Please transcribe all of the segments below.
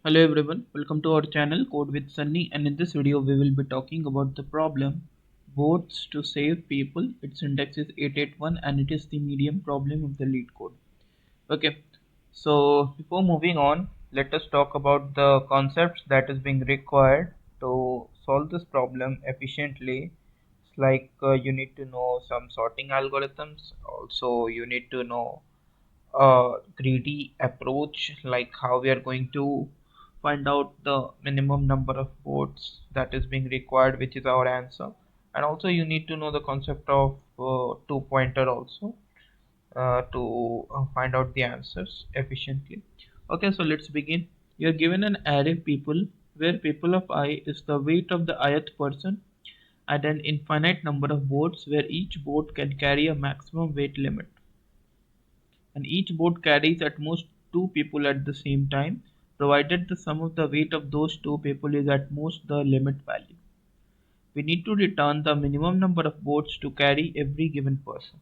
Hello everyone, welcome to our channel Code with Sunny, and in this video we will be talking about the problem votes to save people. Its index is 881 and it is the medium problem of the LeetCode. Okay, so before moving on, let us talk about the concepts that is being required to solve this problem efficiently. It's like you need to know some sorting algorithms, also you need to know a greedy approach, like how we are going to find out the minimum number of votes that is being required, which is our answer. And also you need to know the concept of two pointer also to find out the answers efficiently. Okay, so let's begin. You're given an array people where people of I is the weight of the ith person and an infinite number of votes where each vote can carry a maximum weight limit, and each boat carries at most two people at the same time, provided the sum of the weight of those two people is at most the limit value. We need to return the minimum number of boats to carry every given person.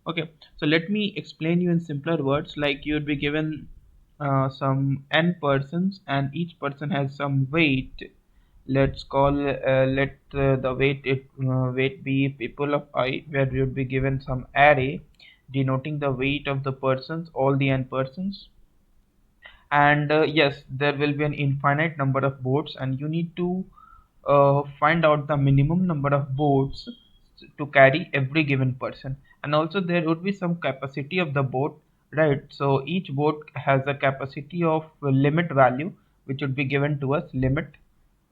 Okay, so let me explain you in simpler words. Like you would be given some n persons, and each person has some weight. Let's call let the weight be people of I, where you would be given some array denoting the weight of the persons, all the n persons. And yes, there will be an infinite number of boats, and you need to find out the minimum number of boats to carry every given person. And also there would be some capacity of the boat, right? So each boat has a capacity of limit value, which would be given to us limit.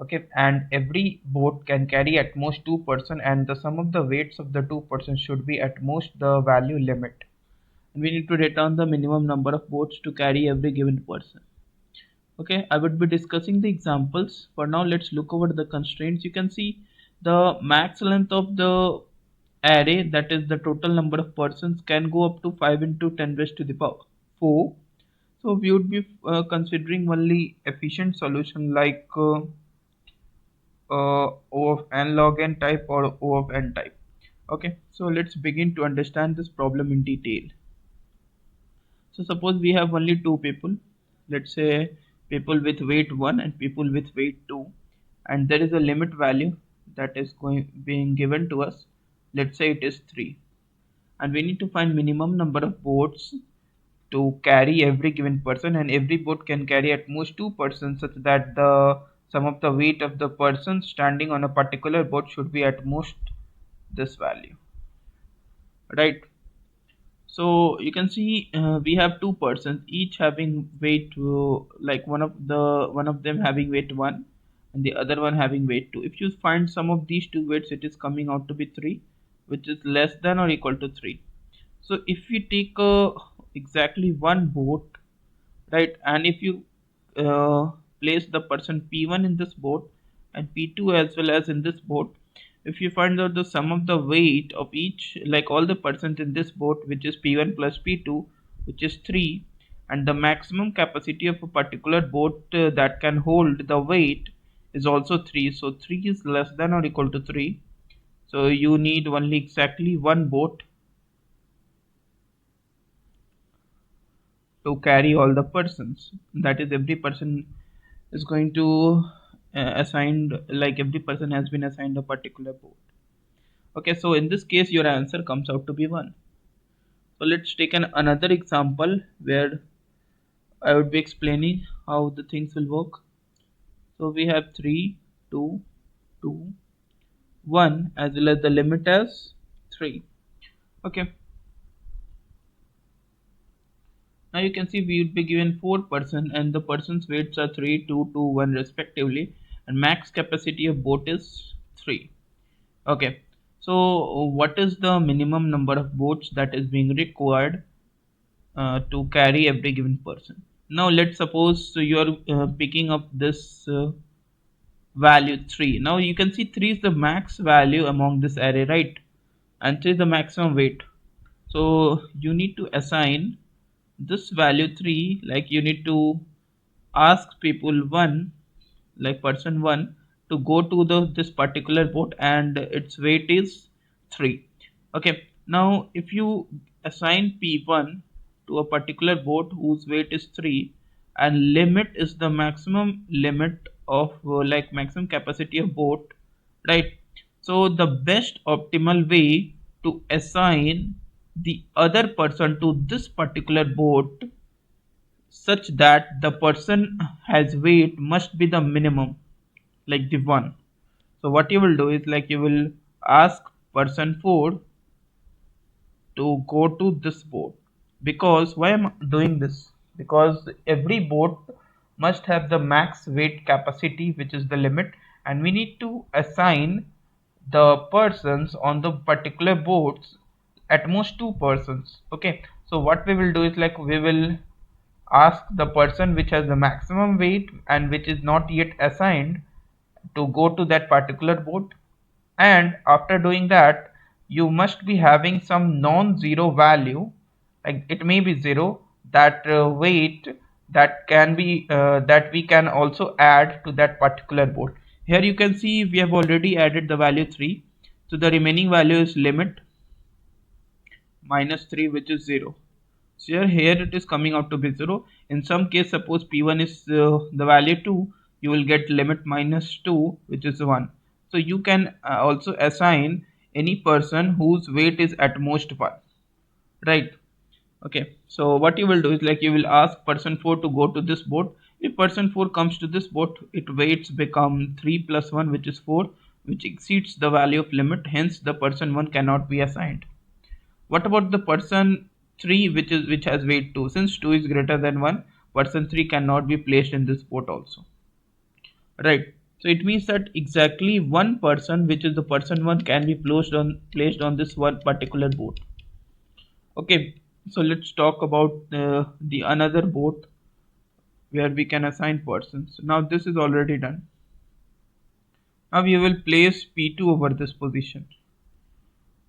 Okay, and every boat can carry at most two person, and the sum of the weights of the two persons should be at most the value limit. And we need to return the minimum number of boats to carry every given person. Okay, I would be discussing the examples. For now, let's look over the constraints. You can see the max length of the array, that is the total number of persons, can go up to 5 into 10 raised to the power 4. So we would be considering only efficient solution like O of n log n type or O of n type. Okay, so let's begin to understand this problem in detail. So suppose we have only two people, let's say people with weight 1 and people with weight 2, and there is a limit value that is going being given to us. Let's say it is 3, and we need to find minimum number of boats to carry every given person, and every boat can carry at most two persons, such that the sum of the weight of the person standing on a particular boat should be at most this value, right? So you can see we have two persons each having weight like one of them having weight 1 and the other one having weight 2. If you find some of these two weights, it is coming out to be 3, which is less than or equal to 3. So if we take exactly one boat, right, and if you uh, place the person p1 in this boat and p2 as well as in this boat, if you find out the sum of the weight of each, like all the persons in this boat, which is p1 plus p2, which is 3, and the maximum capacity of a particular boat that can hold the weight is also 3, so 3 is less than or equal to 3. So you need only exactly one boat to carry all the persons, that is every person is going to assigned, like every person has been assigned a particular boat. Okay, so in this case your answer comes out to be 1. So let's take another example where I would be explaining how the things will work. So we have 3 2 2 1 as well as the limit as 3. Okay, now you can see we would be given 4 person and the person's weights are 3 2 2 1 respectively, and max capacity of boat is 3. Okay, so what is the minimum number of boats that is being required to carry every given person? Now let's suppose you are picking up this value 3. Now you can see 3 is the max value among this array, right? And 3 is the maximum weight. So you need to assign this value 3, like you need to ask people 1, like person 1, to go to the this particular boat and its weight is 3. Okay, now if you assign p1 to a particular boat whose weight is 3, and limit is the maximum limit of like maximum capacity of boat, right? So the best optimal way to assign the other person to this particular boat such that the person has weight must be the minimum, like the one. So what you will do is like you will ask person 4 to go to this boat. Because why am I doing this? Because every boat must have the max weight capacity, which is the limit, and we need to assign the persons on the particular boats, at most 2 persons. Okay, so what we will do is like we will ask the person which has the maximum weight and which is not yet assigned to go to that particular boat, and after doing that you must be having some non-zero value, like it may be 0, that weight that can be that we can also add to that particular boat. Here you can see we have already added the value 3, so the remaining value is limit minus 3, which is 0. So here it is coming out to be 0. In some case, suppose p1 is the value 2, you will get limit minus 2, which is 1. So you can also assign any person whose weight is at most 1, right? Okay, so what you will do is like you will ask person 4 to go to this boat. If person 4 comes to this boat, its weights become 3 plus 1, which is 4, which exceeds the value of limit, hence the person 1 cannot be assigned. What about the person 3 which has weight 2? Since 2 is greater than 1, person 3 cannot be placed in this boat also. Right. So it means that exactly one person, which is the person 1, can be placed on this one particular boat. Okay. So let's talk about the another boat where we can assign persons. Now this is already done. Now we will place P2 over this position.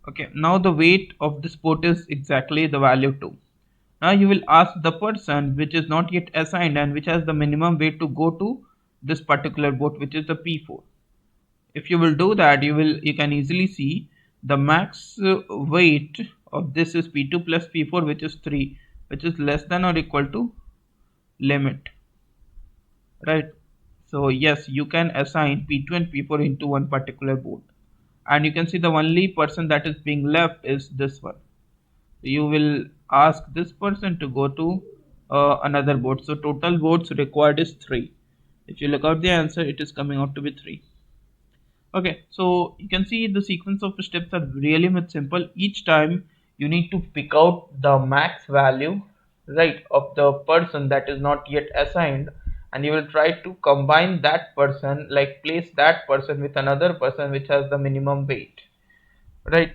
Okay, now the weight of this boat is exactly the value 2. Now you will ask the person which is not yet assigned and which has the minimum weight to go to this particular boat, which is the P4. If you will do that, you can easily see the max weight of this is P2 plus P4, which is 3, which is less than or equal to limit, right? So yes, you can assign P2 and P4 into one particular boat, and you can see the only person that is being left is this one. You will ask this person to go to another boat. So total boats required is 3. If you look out the answer, it is coming out to be 3. Okay, so you can see the sequence of steps are really much simple. Each time you need to pick out the max value, right, of the person that is not yet assigned, and you will try to combine that person, like place that person with another person which has the minimum weight, right?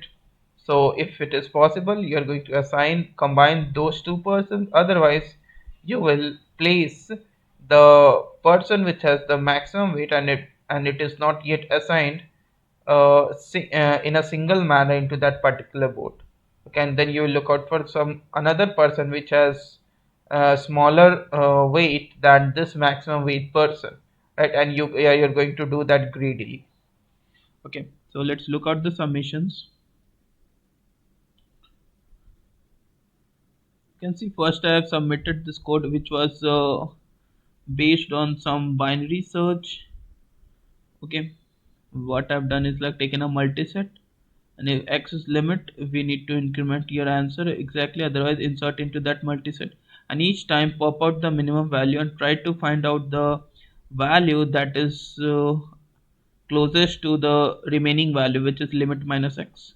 So if it is possible, you are going to combine those 2 persons. Otherwise you will place the person which has the maximum weight and it is not yet assigned in a single manner into that particular boat. Okay, and then you will look out for some another person which has smaller weight than this maximum weight person, right? And you're going to do that greedily. Okay, so let's look at the summations. You can see first I have submitted this code which was based on some binary search. Okay, what I've done is like taken a multiset, and if x is limit, we need to increment your answer exactly, otherwise insert into that multiset, and each time pop out the minimum value and try to find out the value that is closest to the remaining value, which is limit minus x.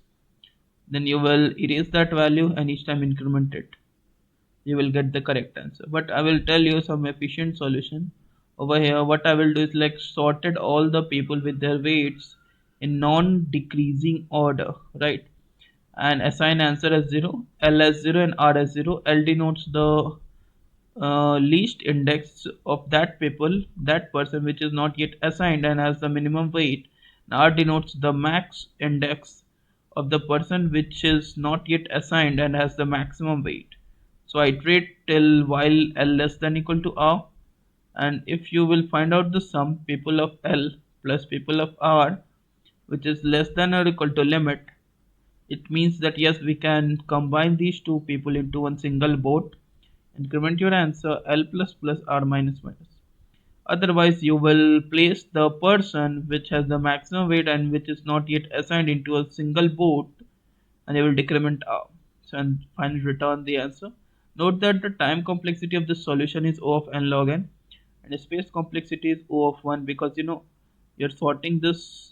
Then you will erase that value and each time increment it, you will get the correct answer. But I will tell you some efficient solution over here. What I will do is like sorted all the people with their weights in non-decreasing order, right? And assign answer as 0, L as 0 and R as 0. L denotes the least index of that person which is not yet assigned and has the minimum weight. And R denotes the max index of the person which is not yet assigned and has the maximum weight. So I iterate till while L less than equal to R, and if you will find out the sum people of L plus people of R, which is less than or equal to limit, it means that yes, we can combine these two people into one single boat Increment your answer L plus plus R minus minus. Otherwise, you will place the person which has the maximum weight and which is not yet assigned into a single boat, and they will decrement R. So, and finally return the answer. Note that the time complexity of the solution is O of n log n, and the space complexity is O of 1, because you're sorting this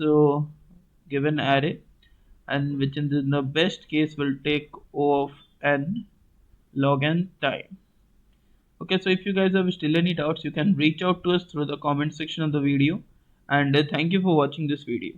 given array, and which in the best case will take O of n log n time. Okay, so if you guys have still any doubts, you can reach out to us through the comment section of the video, and thank you for watching this video.